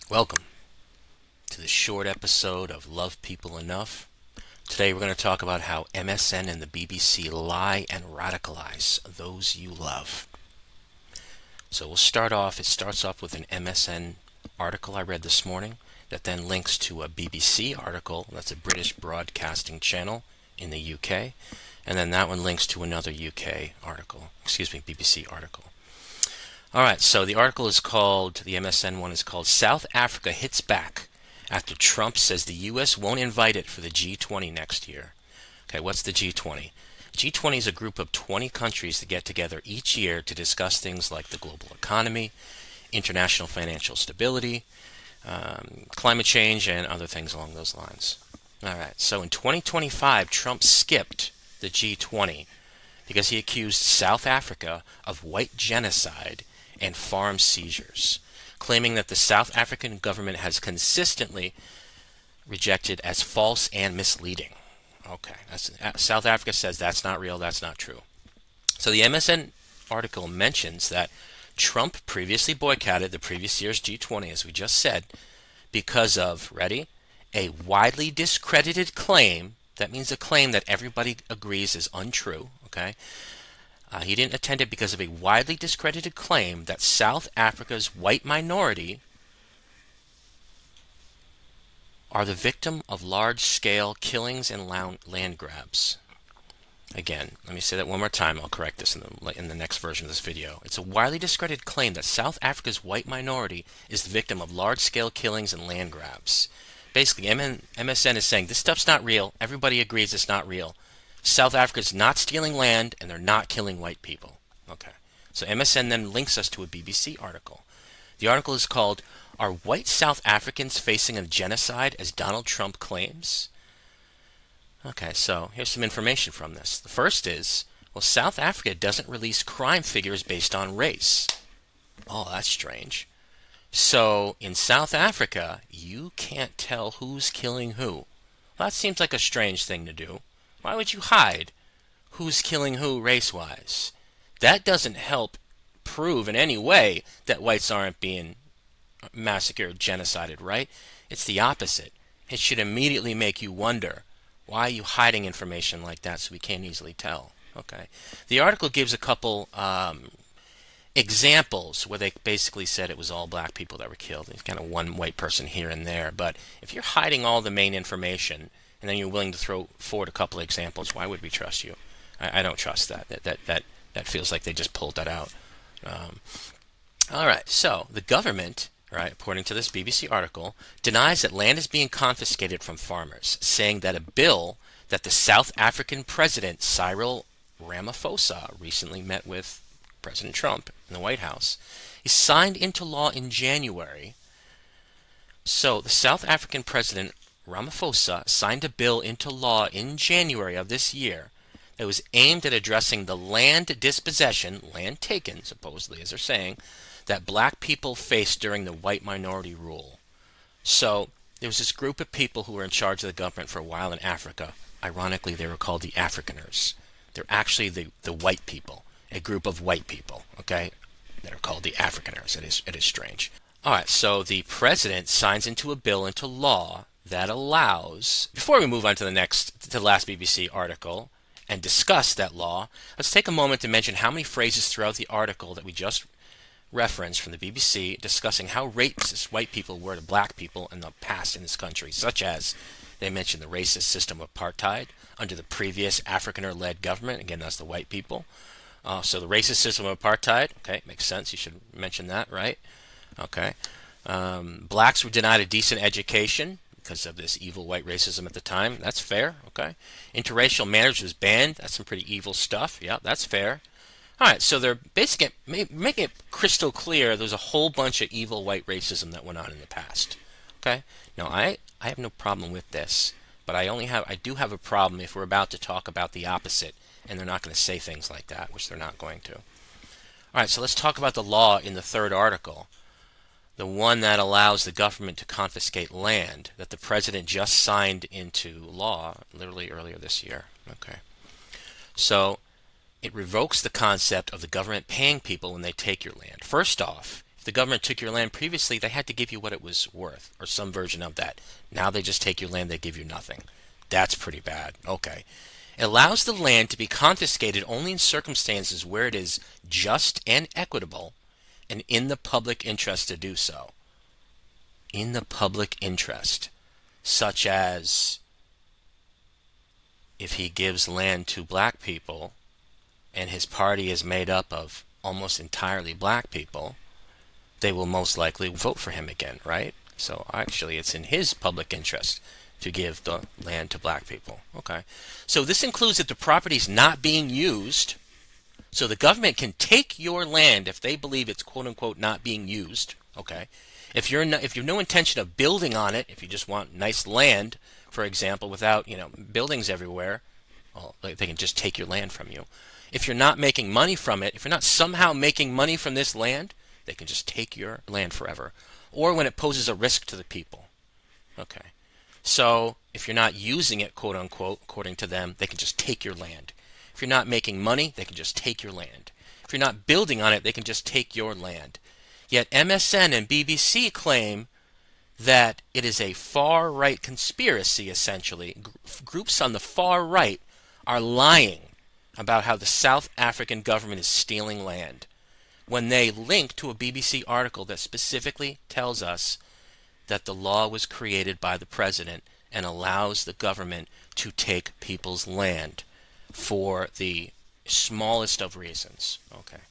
Welcome to this short episode of Love People Enough. Today we're going to talk about how MSN and the BBC lie and radicalize those you love. So we'll start off, it starts off with an MSN article I read this morning that then links to a BBC article, that's a British broadcasting channel in the UK, and then that one links to another BBC article. Alright, so the article is called, the MSN one is called South Africa Hits Back After Trump Says the U.S. Won't Invite It for the G20 Next Year. Okay, what's the G20? G20 is a group of 20 countries that get together each year to discuss things like the global economy, international financial stability, climate change, and other things along those lines. Alright, so in 2025, Trump skipped the G20 because he accused South Africa of white genocide and farm seizures, claiming that the South African government has consistently rejected as false and misleading. Okay, South Africa says that's not real, that's not true. So the MSN article mentions that Trump previously boycotted the previous year's G20, as we just said, because of, ready, a widely discredited claim. That means a claim that everybody agrees is untrue, okay? He didn't attend it because of a widely discredited claim that South Africa's white minority are the victim of large-scale killings and land grabs. Again, let me say that one more time. I'll correct this in the next version of this video. It's a widely discredited claim that South Africa's white minority is the victim of large-scale killings and land grabs. Basically, MSN is saying this stuff's not real. Everybody agrees it's not real. South Africa's not stealing land, and they're not killing white people. Okay. So MSN then links us to a BBC article. The article is called, Are White South Africans Facing a Genocide as Donald Trump Claims? Okay, so here's some information from this. The first is, well, South Africa doesn't release crime figures based on race. Oh, that's strange. So in South Africa, you can't tell who's killing who. Well, that seems like a strange thing to do. Why would you hide who's killing who race-wise? That doesn't help prove in any way that whites aren't being massacred, genocided, right? It's the opposite. It should immediately make you wonder, why are you hiding information like that so we can't easily tell? Okay. The article gives a couple examples where they basically said it was all black people that were killed. There's kind of one white person here and there. But if you're hiding all the main information and then you're willing to throw forward a couple of examples, why would we trust you? I don't trust that. That feels like they just pulled that out. All right, so the government, right, according to this BBC article, denies that land is being confiscated from farmers, saying that a bill that the South African president Cyril Ramaphosa recently met with President Trump in the White House is signed into law in January. So the South African president Ramaphosa signed a bill into law in January of this year that was aimed at addressing the land dispossession, land taken, supposedly, as they're saying, that black people faced during the white minority rule. So there was this group of people who were in charge of the government for a while in Africa. Ironically, they were called the Afrikaners. They're actually the white people, a group of white people, okay, that are called the Afrikaners. It is strange. All right, so the president signs into law that allows, before we move on to the last BBC article and discuss that law, let's take a moment to mention how many phrases throughout the article that we just referenced from the BBC discussing how racist white people were to black people in the past in this country, such as they mentioned the racist system of apartheid under the previous Afrikaner-led government. Again, that's the white people. So the racist system of apartheid, okay, makes sense. You should mention that, right? Okay. Blacks were denied a decent education because of this evil white racism at the time. That's fair, okay. Interracial marriage was banned. That's some pretty evil stuff. Yeah, that's fair. All right, so they're basically making it crystal clear there's a whole bunch of evil white racism that went on in the past. Okay? Now, I have no problem with this, but I do have a problem if we're about to talk about the opposite and they're not going to say things like that, which they're not going to. All right, so let's talk about the law in the third article, the one that allows the government to confiscate land that the president just signed into law literally earlier this year. Okay. So it revokes the concept of the government paying people when they take your land. First off, if the government took your land previously, they had to give you what it was worth, or some version of that. Now they just take your land, they give you nothing. That's pretty bad. Okay. It allows the land to be confiscated only in circumstances where it is just and equitable and in the public interest to do so. In the public interest. Such as if he gives land to black people and his party is made up of almost entirely black people, they will most likely vote for him again, right? So actually it's in his public interest to give the land to black people. Okay. So this includes that the property is not being used. So the government can take your land if they believe it's quote unquote not being used. Okay. If you have no intention of building on it, if you just want nice land, for example, without, buildings everywhere, well, they can just take your land from you. If you're not making money from it, if you're not somehow making money from this land, they can just take your land forever. Or when it poses a risk to the people. Okay. So if you're not using it, quote unquote, according to them, they can just take your land. If you're not making money, they can just take your land. If you're not building on it, they can just take your land. Yet MSN and BBC claim that it is a far-right conspiracy, essentially. Groups on the far right are lying about how the South African government is stealing land, when they link to a BBC article that specifically tells us that the law was created by the president and allows the government to take people's land for the smallest of reasons. Okay.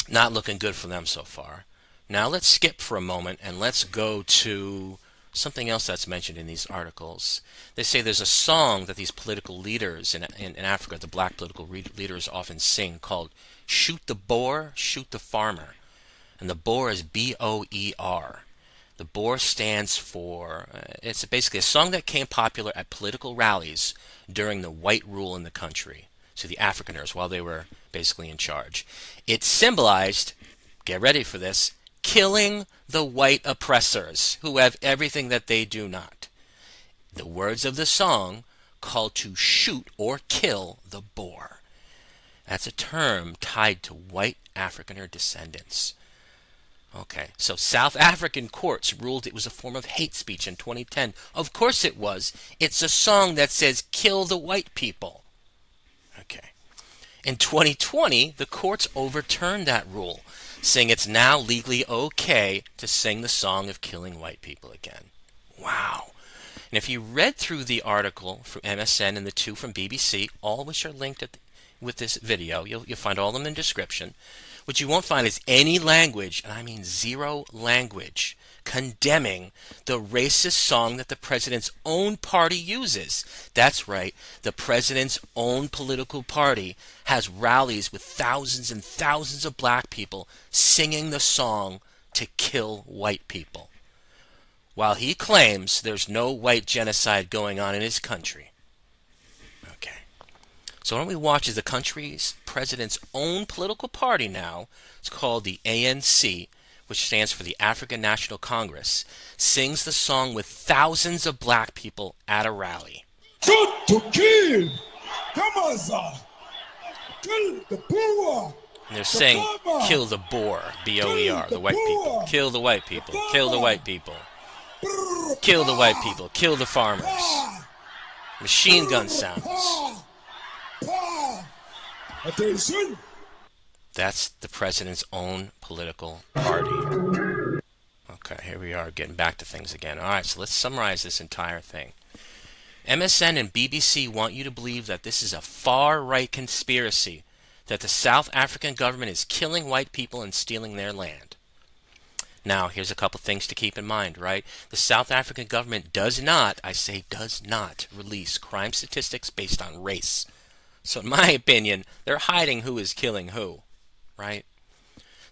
Not looking good for them so far. Now let's skip for a moment and let's go to something else that's mentioned in these articles. They say there's a song that these political leaders in Africa, the black political leaders often sing, called Shoot the Boer, Shoot the Farmer. And the Boer is B-O-E-R. The Boer stands for, it's basically a song that became popular at political rallies during the white rule in the country. So the Afrikaners, while they were basically in charge. It symbolized, get ready for this, killing the white oppressors who have everything that they do not. The words of the song call to shoot or kill the Boer. That's a term tied to white Afrikaner descendants. Okay, so South African courts ruled it was a form of hate speech in 2010. Of course it was. It's a song that says kill the white people. Okay. In 2020, the courts overturned that rule, saying it's now legally okay to sing the song of killing white people again. Wow. And if you read through the article from MSN and the two from BBC, all which are linked with this video, you'll find all of them in the description. What you won't find is any language, and I mean zero language, condemning the racist song that the president's own party uses. That's right, the president's own political party has rallies with thousands and thousands of black people singing the song to kill white people, while he claims there's no white genocide going on in his country. Okay. So what we watch is the country's president's own political party now, it's called the ANC, which stands for the African National Congress, sings the song with thousands of black people at a rally. Shoot to kill! Come on, sir! Kill the Boer! And they're saying, kill the Boer, B-O-E-R, the white people. Kill the white people, kill the white people. Kill the white people, kill the farmers. Machine gun sounds. Attention! That's the president's own political party. Okay, here we are getting back to things again. All right, so let's summarize this entire thing. MSN and BBC want you to believe that this is a far-right conspiracy, that the South African government is killing white people and stealing their land. Now, here's a couple things to keep in mind, right? The South African government does not, I say does not, release crime statistics based on race. So in my opinion, they're hiding who is killing who, right?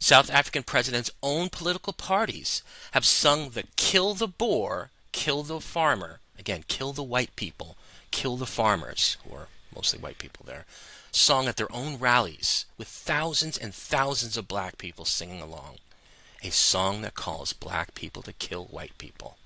South African president's own political parties have sung the kill the Boer, kill the farmer, again, kill the white people, kill the farmers, who are mostly white people there, song at their own rallies with thousands and thousands of black people singing along. A song that calls black people to kill white people.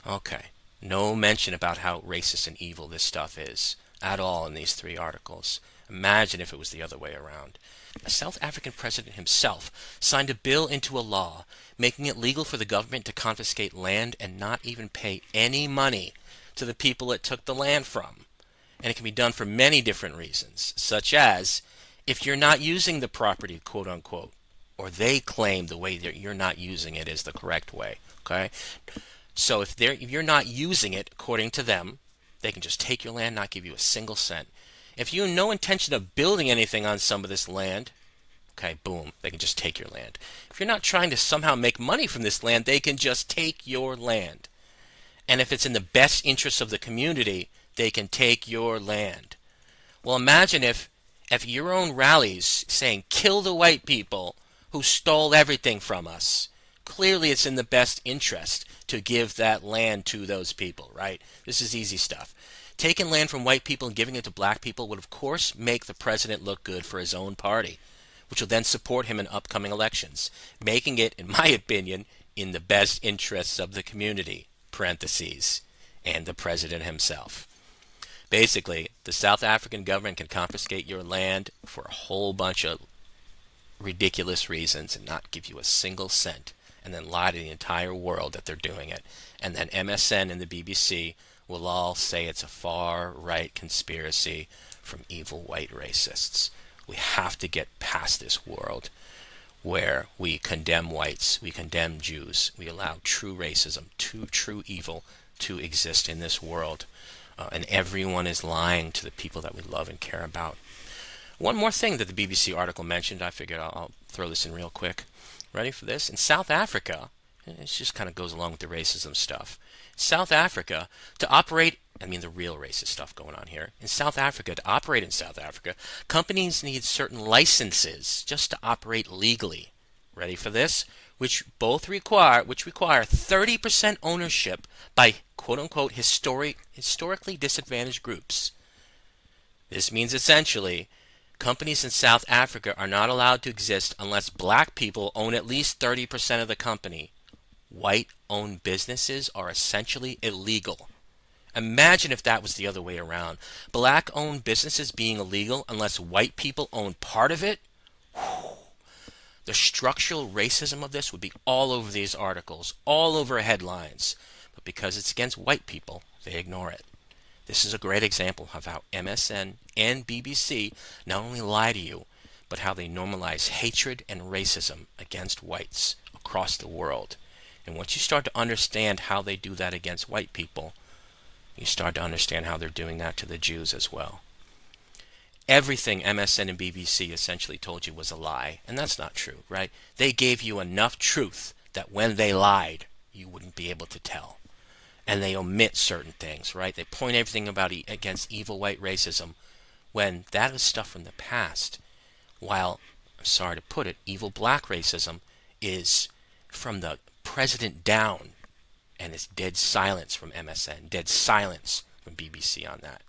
Okay, no mention about how racist and evil this stuff is at all in these three articles. Imagine if it was the other way around. A South African president himself signed a bill into a law making it legal for the government to confiscate land and not even pay any money to the people it took the land from. And it can be done for many different reasons, such as if you're not using the property, quote unquote, or they claim the way that you're not using it is the correct way. Okay? So if you're not using it according to them, they can just take your land, not give you a single cent. If you have no intention of building anything on some of this land, okay, boom, they can just take your land. If you're not trying to somehow make money from this land, they can just take your land. And if it's in the best interest of the community, they can take your land. Well, imagine if your own rallies saying, kill the white people who stole everything from us. Clearly it's in the best interest to give that land to those people, right? This is easy stuff. Taking land from white people and giving it to black people would of course make the president look good for his own party, which will then support him in upcoming elections, making it, in my opinion, in the best interests of the community, parentheses, and the president himself. Basically, the South African government can confiscate your land for a whole bunch of ridiculous reasons and not give you a single cent, and then lie to the entire world that they're doing it. And then MSN and the BBC will all say it's a far-right conspiracy from evil white racists. We have to get past this world where we condemn whites, we condemn Jews, we allow true racism, true evil to exist in this world. And everyone is lying to the people that we love and care about. One more thing that the BBC article mentioned, I figured I'll throw this in real quick. Ready for this? In South Africa, it just kind of goes along with the racism stuff. South Africa, to operate, I mean the real racist stuff going on here. In South Africa, to operate in South Africa, companies need certain licenses just to operate legally. Ready for this? Which require 30% ownership by quote-unquote historically disadvantaged groups. This means essentially companies in South Africa are not allowed to exist unless black people own at least 30% of the company. White-owned businesses are essentially illegal. Imagine if that was the other way around. Black-owned businesses being illegal unless white people own part of it. The structural racism of this would be all over these articles, all over headlines. But because it's against white people, they ignore it. This is a great example of how MSN and BBC not only lie to you, but how they normalize hatred and racism against whites across the world. And once you start to understand how they do that against white people, you start to understand how they're doing that to the Jews as well. Everything MSN and BBC essentially told you was a lie, and that's not true, right? They gave you enough truth that when they lied, you wouldn't be able to tell. And they omit certain things, right? They point everything against evil white racism when that is stuff from the past. While, I'm sorry to put it, evil black racism is from the president down, and it's dead silence from MSN, dead silence from BBC on that.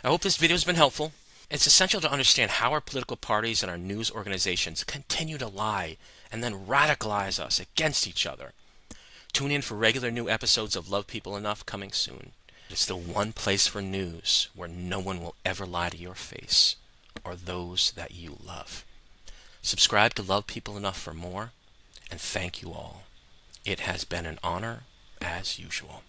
I hope this video has been helpful. It's essential to understand how our political parties and our news organizations continue to lie and then radicalize us against each other. Tune in for regular new episodes of Love People Enough coming soon. It's the one place for news where no one will ever lie to your face or those that you love. Subscribe to Love People Enough for more, and thank you all. It has been an honor as usual.